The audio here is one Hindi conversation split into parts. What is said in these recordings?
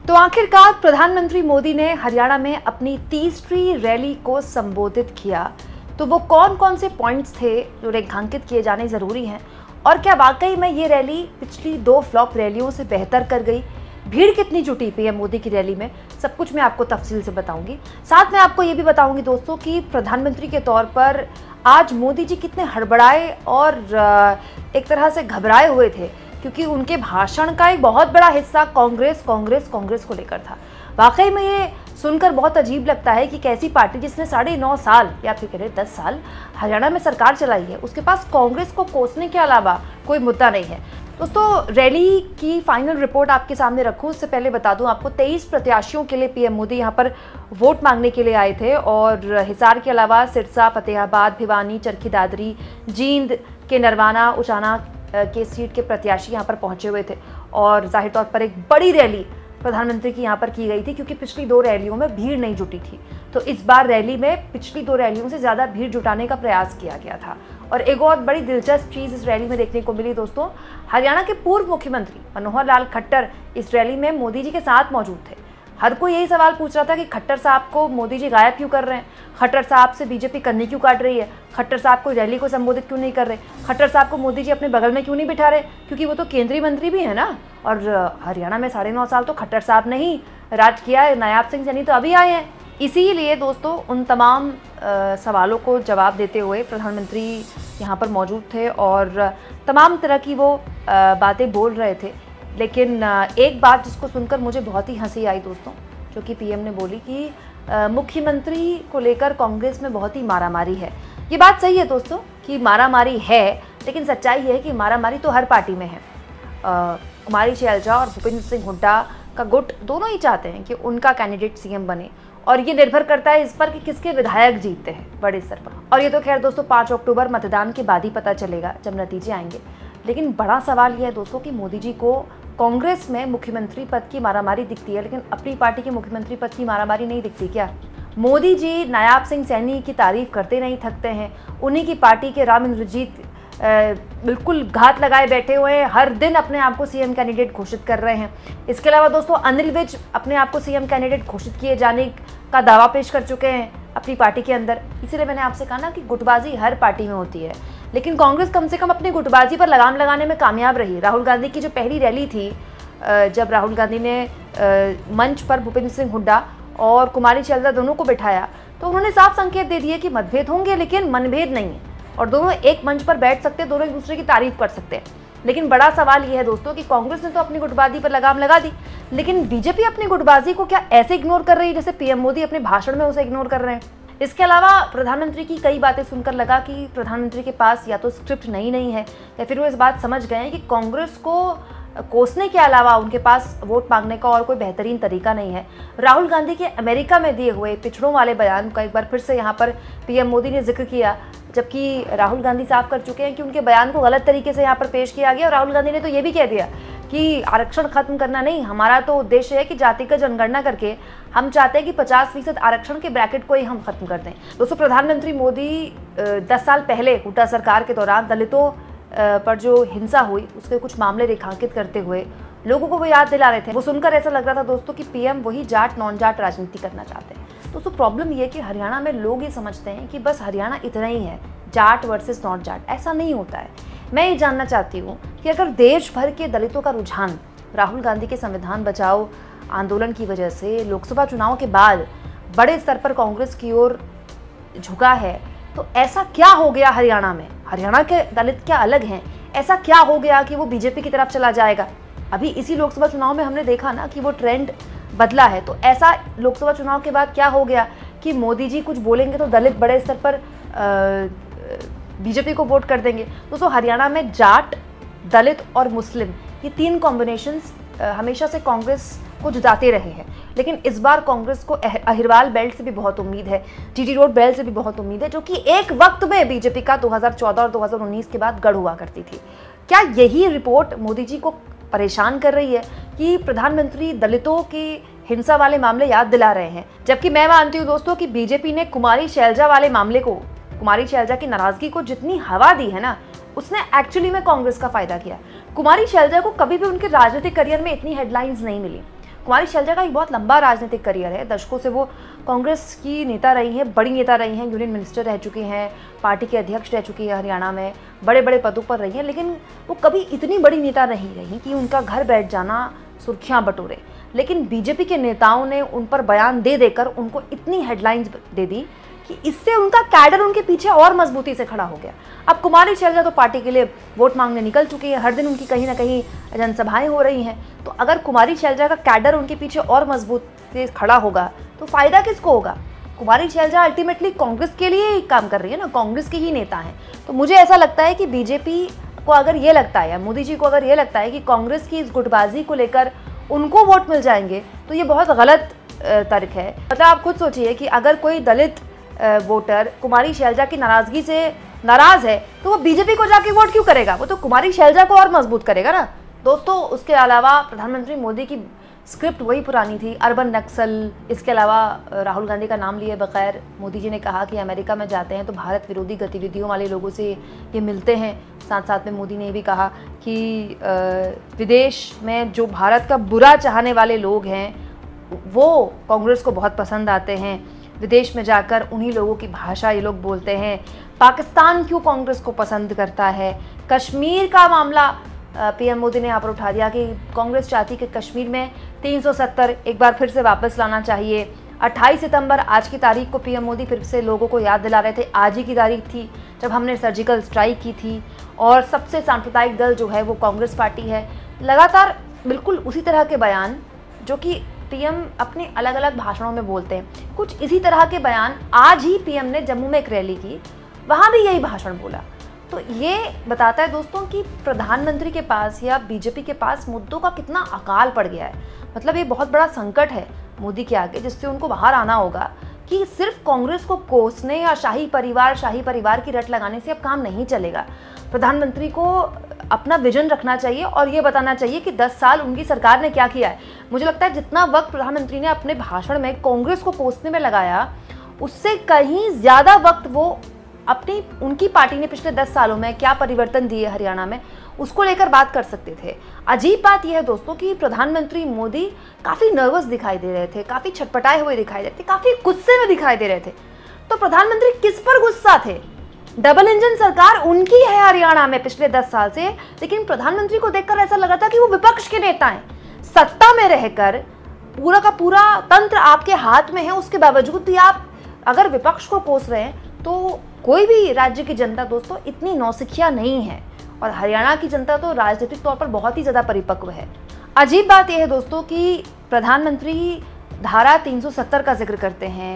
तो आखिरकार प्रधानमंत्री मोदी ने हरियाणा में अपनी तीसरी रैली को संबोधित किया। तो वो कौन कौन से पॉइंट्स थे जो रेखांकित किए जाने ज़रूरी हैं, और क्या वाकई में ये रैली पिछली 2 फ्लॉप रैलियों से बेहतर कर गई? भीड़ कितनी जुटी पीएम मोदी की रैली में, सब कुछ मैं आपको तफसील से बताऊंगी। साथ में आपको ये भी बताऊंगी दोस्तों कि प्रधानमंत्री के तौर पर आज मोदी जी कितने हड़बड़ाए और एक तरह से घबराए हुए थे, क्योंकि उनके भाषण का एक बहुत बड़ा हिस्सा कांग्रेस को लेकर था। वाकई में ये सुनकर बहुत अजीब लगता है कि कैसी पार्टी जिसने 9.5 साल या फिर कह रहे 10 साल हरियाणा में सरकार चलाई है, उसके पास कांग्रेस को कोसने के अलावा कोई मुद्दा नहीं है। दोस्तों, रैली की फाइनल रिपोर्ट आपके सामने रखूं उससे पहले बता दूं आपको 23 प्रत्याशियों के लिए पीएम मोदी यहां पर वोट मांगने के लिए आए थे, और हिसार के अलावा सिरसा, फतेहाबाद, भिवानी, चरखी दादरी, जींद के नरवाना, उचाना के सीट के प्रत्याशी यहाँ पर पहुंचे हुए थे। और जाहिर तौर पर एक बड़ी रैली प्रधानमंत्री की यहाँ पर की गई थी, क्योंकि पिछली 2 रैलियों में भीड़ नहीं जुटी थी। तो इस बार रैली में पिछली 2 रैलियों से ज़्यादा भीड़ जुटाने का प्रयास किया गया था। और एक और बड़ी दिलचस्प चीज़ इस रैली में देखने को मिली दोस्तों, हरियाणा के पूर्व मुख्यमंत्री मनोहर लाल खट्टर इस रैली में मोदी जी के साथ मौजूद थे। हर कोई यही सवाल पूछ रहा था कि खट्टर साहब को मोदी जी गायब क्यों कर रहे हैं, खट्टर साहब से बीजेपी करनी क्यों काट रही है, खट्टर साहब को रैली को संबोधित क्यों नहीं कर रहे, खट्टर साहब को मोदी जी अपने बगल में क्यों नहीं बिठा रहे, क्योंकि वो तो केंद्रीय मंत्री भी है ना। और हरियाणा में 9.5 साल तो खट्टर साहब ने ही राज किया है, नायाब सिंह सैनी तो अभी आए हैं। इसीलिए दोस्तों उन तमाम सवालों को जवाब देते हुए प्रधानमंत्री यहाँ पर मौजूद थे और तमाम तरह की वो बातें बोल रहे थे। लेकिन एक बात जिसको सुनकर मुझे बहुत ही हंसी आई दोस्तों, जो कि पीएम ने बोली कि मुख्यमंत्री को लेकर कांग्रेस में बहुत ही मारामारी है। ये बात सही है दोस्तों कि मारामारी है, लेकिन सच्चाई है कि मारामारी तो हर पार्टी में है। कुमारी शैलजा और भूपेंद्र सिंह हुड्डा का गुट दोनों ही चाहते हैं कि उनका कैंडिडेट सीएम बने, और ये निर्भर करता है इस पर कि किसके विधायक जीतते हैं बड़े स्तर पर। और ये तो खैर दोस्तों 5 अक्टूबर मतदान के बाद ही पता चलेगा, जब नतीजे आएंगे। लेकिन बड़ा सवाल यह है दोस्तों कि मोदी जी को कांग्रेस में मुख्यमंत्री पद की मारामारी दिखती है, लेकिन अपनी पार्टी के मुख्यमंत्री पद की मारामारी नहीं दिखती क्या? मोदी जी नायाब सिंह सैनी की तारीफ करते नहीं थकते हैं। उन्हीं की पार्टी के राम इंद्रजीत बिल्कुल घात लगाए बैठे हुए हैं, हर दिन अपने आप को सीएम कैंडिडेट घोषित कर रहे हैं। इसके अलावा दोस्तों अनिल विज अपने आप को सीएम कैंडिडेट घोषित किए जाने का दावा पेश कर चुके हैं अपनी पार्टी के अंदर। इसीलिए मैंने आपसे कहा ना कि गुटबाजी हर पार्टी में होती है, लेकिन कांग्रेस कम से कम अपनी गुटबाजी पर लगाम लगाने में कामयाब रही। राहुल गांधी की जो पहली रैली थी, जब राहुल गांधी ने मंच पर भूपेंद्र सिंह हुड्डा और कुमारी शैलजा दोनों को बिठाया, तो उन्होंने साफ संकेत दे दिए कि मतभेद होंगे लेकिन मनभेद नहीं है, और दोनों एक मंच पर बैठ सकते हैं, दोनों एक दूसरे की तारीफ कर सकते हैं। लेकिन बड़ा सवाल यह है दोस्तों कि कांग्रेस ने तो अपनी गुटबाजी पर लगाम लगा दी, लेकिन बीजेपी अपनी गुटबाजी को क्या ऐसे इग्नोर कर रही है जैसे पीएम मोदी अपने भाषण में उसे इग्नोर कर रहे हैं? इसके अलावा प्रधानमंत्री की कई बातें सुनकर लगा कि प्रधानमंत्री के पास या तो स्क्रिप्ट नहीं है, या फिर वो इस बात समझ गए हैं कि कांग्रेस को कोसने के अलावा उनके पास वोट मांगने का और कोई बेहतरीन तरीका नहीं है। राहुल गांधी के अमेरिका में दिए हुए पिछड़ों वाले बयान का एक बार फिर से यहाँ पर पीएम मोदी ने जिक्र किया, जबकि राहुल गांधी साफ कर चुके हैं कि उनके बयान को गलत तरीके से यहाँ पर पेश किया गया। और राहुल गांधी ने तो ये भी कह दिया कि आरक्षण खत्म करना नहीं, हमारा तो उद्देश्य है कि जातिगत जनगणना करके हम चाहते हैं कि 50% आरक्षण के ब्रैकेट को ही हम खत्म कर दें। दोस्तों, प्रधानमंत्री मोदी 10 साल पहले हुड्डा सरकार के दौरान दलितों पर जो हिंसा हुई उसके कुछ मामले रेखांकित करते हुए लोगों को वो याद दिला रहे थे। वो सुनकर ऐसा लग रहा था दोस्तों कि पीएम वही जाट नॉन जाट राजनीति करना चाहते हैं। दोस्तों, प्रॉब्लम ये है कि हरियाणा में लोग ये समझते हैं कि बस हरियाणा इतना ही है, जाट वर्सेस नॉट जाट। ऐसा नहीं होता है। मैं ये जानना चाहती हूँ कि अगर देश भर के दलितों का रुझान राहुल गांधी के संविधान बचाओ आंदोलन की वजह से लोकसभा चुनाव के बाद बड़े स्तर पर कांग्रेस की ओर झुका है, तो ऐसा क्या हो गया हरियाणा में? हरियाणा के दलित क्या अलग हैं? ऐसा क्या हो गया कि वो बीजेपी की तरफ चला जाएगा? अभी इसी लोकसभा चुनाव में हमने देखा ना कि वो ट्रेंड बदला है। तो ऐसा लोकसभा चुनाव के बाद क्या हो गया कि मोदी जी कुछ बोलेंगे तो दलित बड़े स्तर पर बीजेपी को वोट कर देंगे? दोस्तों, हरियाणा में जाट, दलित और मुस्लिम ये 3 कॉम्बिनेशंस हमेशा से कांग्रेस को जिताते रहे हैं। लेकिन इस बार कांग्रेस को अहिरवाल बेल्ट से भी बहुत उम्मीद है, जीटी रोड बेल्ट से भी बहुत उम्मीद है, जो कि एक वक्त में बीजेपी का 2014 और 2019 के बाद गढ़ हुआ करती थी। क्या यही रिपोर्ट मोदी जी को परेशान कर रही है कि प्रधानमंत्री दलितों की हिंसा वाले मामले याद दिला रहे हैं? जबकि मैं मानती हूँ दोस्तों कि बीजेपी ने कुमारी शैलजा वाले मामले को, कुमारी शैलजा की नाराजगी को जितनी हवा दी है ना, उसने एक्चुअली में कांग्रेस का फायदा किया। कुमारी शैलजा को कभी भी उनके राजनीतिक करियर में इतनी हेडलाइंस नहीं मिली। कुमारी शैलजा का एक बहुत लंबा राजनीतिक करियर है, दशकों से वो कांग्रेस की नेता रही हैं, बड़ी नेता रही हैं, यूनियन मिनिस्टर रह चुकी हैं, पार्टी के अध्यक्ष रह चुकी है हरियाणा में, बड़े बड़े पदों पर रही हैं, लेकिन वो कभी इतनी बड़ी नेता नहीं रही कि उनका घर बैठ जाना सुर्खियां बटोरे। लेकिन बीजेपी के नेताओं ने उन पर बयान दे देकर उनको इतनी हेडलाइंस दे दी कि इससे उनका कैडर उनके पीछे और मजबूती से खड़ा हो गया। अब कुमारी शैलजा तो पार्टी के लिए वोट मांगने निकल चुकी है, हर दिन उनकी कहीं ना कहीं जनसभाएं हो रही हैं। तो अगर कुमारी शैलजा का कैडर उनके पीछे और मजबूत से खड़ा होगा तो फायदा किसको होगा? कुमारी शैलजा अल्टीमेटली कांग्रेस के लिए ही काम कर रही है ना, कांग्रेस के ही नेता हैं। तो मुझे ऐसा लगता है कि बीजेपी को अगर ये लगता है या मोदी जी को अगर ये लगता है कि कांग्रेस की इस गुटबाजी को लेकर उनको वोट मिल जाएंगे, तो ये बहुत गलत तर्क है। मतलब आप खुद सोचिए कि अगर कोई दलित वोटर कुमारी शैलजा की नाराजगी से नाराज है तो वो बीजेपी को जाके वोट क्यों करेगा? वो तो कुमारी शैलजा को और मजबूत करेगा ना। दोस्तों, उसके अलावा प्रधानमंत्री मोदी की स्क्रिप्ट वही पुरानी थी, अर्बन नक्सल। इसके अलावा राहुल गांधी का नाम लिए बगैर मोदी जी ने कहा कि अमेरिका में जाते हैं तो भारत विरोधी गतिविधियों वाले लोगों से ये मिलते हैं। साथ साथ में मोदी ने ये भी कहा कि विदेश में जो भारत का बुरा चाहने वाले लोग हैं वो कांग्रेस को बहुत पसंद आते हैं, विदेश में जाकर उन्हीं लोगों की भाषा ये लोग बोलते हैं। पाकिस्तान क्यों कांग्रेस को पसंद करता है? कश्मीर का मामला पीएम मोदी ने यहाँ पर उठा दिया कि कांग्रेस चाहती कि कश्मीर में 370 एक बार फिर से वापस लाना चाहिए। 28 सितंबर आज की तारीख को पीएम मोदी फिर से लोगों को याद दिला रहे थे, आज ही की तारीख थी जब हमने सर्जिकल स्ट्राइक की थी और सबसे सांप्रदायिक दल जो है वो कांग्रेस पार्टी है। लगातार बिल्कुल उसी तरह के बयान जो कि पीएम अपने अलग अलग भाषणों में बोलते हैं, कुछ इसी तरह के बयान आज ही पीएम ने जम्मू में एक रैली की, वहाँ भी यही भाषण बोला। तो ये बताता है दोस्तों कि प्रधानमंत्री के पास या बीजेपी के पास मुद्दों का कितना अकाल पड़ गया है। मतलब ये बहुत बड़ा संकट है मोदी के आगे, जिससे उनको बाहर आना होगा कि सिर्फ कांग्रेस को कोसने या शाही परिवार की रट लगाने से अब काम नहीं चलेगा। प्रधानमंत्री को अपना विजन रखना चाहिए और ये बताना चाहिए कि 10 साल उनकी सरकार ने क्या किया है। मुझे लगता है जितना वक्त प्रधानमंत्री ने अपने भाषण में कांग्रेस को कोसने में लगाया, उससे कहीं ज़्यादा वक्त वो उनकी पार्टी ने पिछले 10 सालों में क्या परिवर्तन दिए हरियाणा में, उसको लेकर बात कर सकते थे। अजीब बात यह है दोस्तों कि प्रधानमंत्री मोदी काफ़ी नर्वस दिखाई दे रहे थे, काफ़ी छटपटाए हुए दिखाई दे रहे थे, काफ़ी गुस्से में दिखाई दे रहे थे। तो प्रधानमंत्री किस पर गुस्सा थे? डबल इंजन सरकार उनकी है हरियाणा में पिछले 10 साल से, लेकिन प्रधानमंत्री को देखकर ऐसा लगा था कि वो विपक्ष के नेता हैं। सत्ता में रहकर पूरा का पूरा तंत्र आपके हाथ में है, उसके बावजूद भी आप अगर विपक्ष को कोस रहे हैं तो कोई भी राज्य की जनता दोस्तों इतनी नौसिखिया नहीं है, और हरियाणा की जनता तो राजनीतिक तौर पर बहुत ही ज़्यादा परिपक्व है। अजीब बात यह है दोस्तों कि प्रधानमंत्री धारा 370 का जिक्र करते हैं,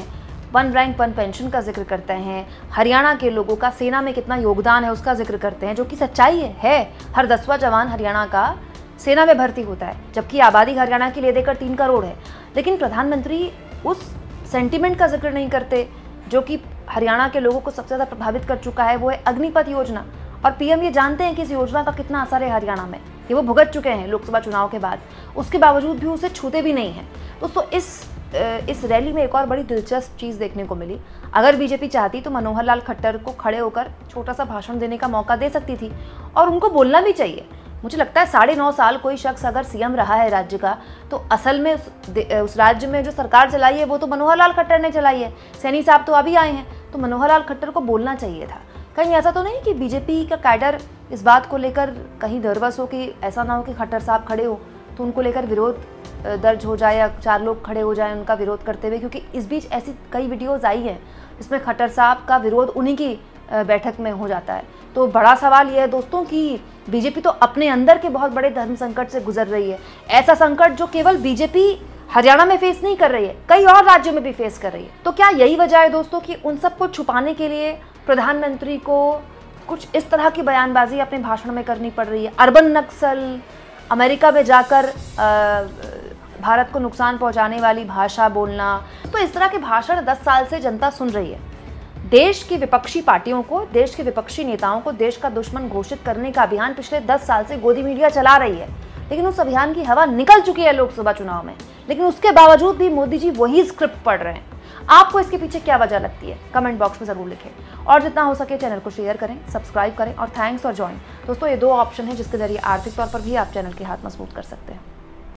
1 रैंक 1 पेंशन का जिक्र करते हैं, हरियाणा के लोगों का सेना में कितना योगदान है उसका जिक्र करते हैं, जो कि सच्चाई है। हर 10वां जवान हरियाणा का सेना में भर्ती होता है, जबकि आबादी हरियाणा की ले देकर 3 करोड़ है। लेकिन प्रधानमंत्री उस सेंटिमेंट का जिक्र नहीं करते जो कि हरियाणा के लोगों को सबसे ज़्यादा प्रभावित कर चुका है, वो है अग्निपथ योजना। और पीएम ये जानते हैं कि इस योजना का कितना असर है हरियाणा में, ये वो भुगत चुके हैं लोकसभा चुनाव के बाद, उसके बावजूद भी उसे छूते भी नहीं हैं। दोस्तों इस रैली में एक और बड़ी दिलचस्प चीज़ देखने को मिली। अगर बीजेपी चाहती तो मनोहर लाल खट्टर को खड़े होकर छोटा सा भाषण देने का मौका दे सकती थी, और उनको बोलना भी चाहिए। मुझे लगता है 9.5 साल कोई शख्स अगर सीएम रहा है राज्य का, तो असल में उस राज्य में जो सरकार चलाई है वो तो मनोहर लाल खट्टर ने चलाई है। सैनी साहब तो अभी आए हैं, तो मनोहर लाल खट्टर को बोलना चाहिए था। कहीं ऐसा तो नहीं कि बीजेपी का कैडर इस बात को लेकर कहीं नर्वस हो कि ऐसा ना हो कि खट्टर साहब खड़े हो तो उनको लेकर विरोध दर्ज हो जाए या 4 लोग खड़े हो जाएं उनका विरोध करते हुए, क्योंकि इस बीच ऐसी कई वीडियोज़ आई हैं जिसमें खट्टर साहब का विरोध उन्हीं की बैठक में हो जाता है। तो बड़ा सवाल यह है दोस्तों कि बीजेपी तो अपने अंदर के बहुत बड़े धर्म संकट से गुजर रही है, ऐसा संकट जो केवल बीजेपी हरियाणा में फेस नहीं कर रही है, कई और राज्यों में भी फेस कर रही है। तो क्या यही वजह है दोस्तों कि उन सबको छुपाने के लिए प्रधानमंत्री को कुछ इस तरह की बयानबाजी अपने भाषण में करनी पड़ रही है? अर्बन नक्सल, अमेरिका में जाकर भारत को नुकसान पहुंचाने वाली भाषा बोलना, तो इस तरह के भाषण 10 साल से जनता सुन रही है। देश की विपक्षी पार्टियों को, देश के विपक्षी नेताओं को देश का दुश्मन घोषित करने का अभियान पिछले 10 साल से गोदी मीडिया चला रही है, लेकिन उस अभियान की हवा निकल चुकी है लोकसभा चुनाव में, लेकिन उसके बावजूद भी मोदी जी वही स्क्रिप्ट पढ़ रहे हैं। आपको इसके पीछे क्या वजह लगती है? कमेंट बॉक्स में ज़रूर लिखें, और जितना हो सके चैनल को शेयर करें, सब्सक्राइब करें, और थैंक्स और ज्वाइन। दोस्तों ये 2 ऑप्शन है जिसके जरिए आर्थिक तौर पर भी आप चैनल के हाथ मजबूत कर सकते हैं।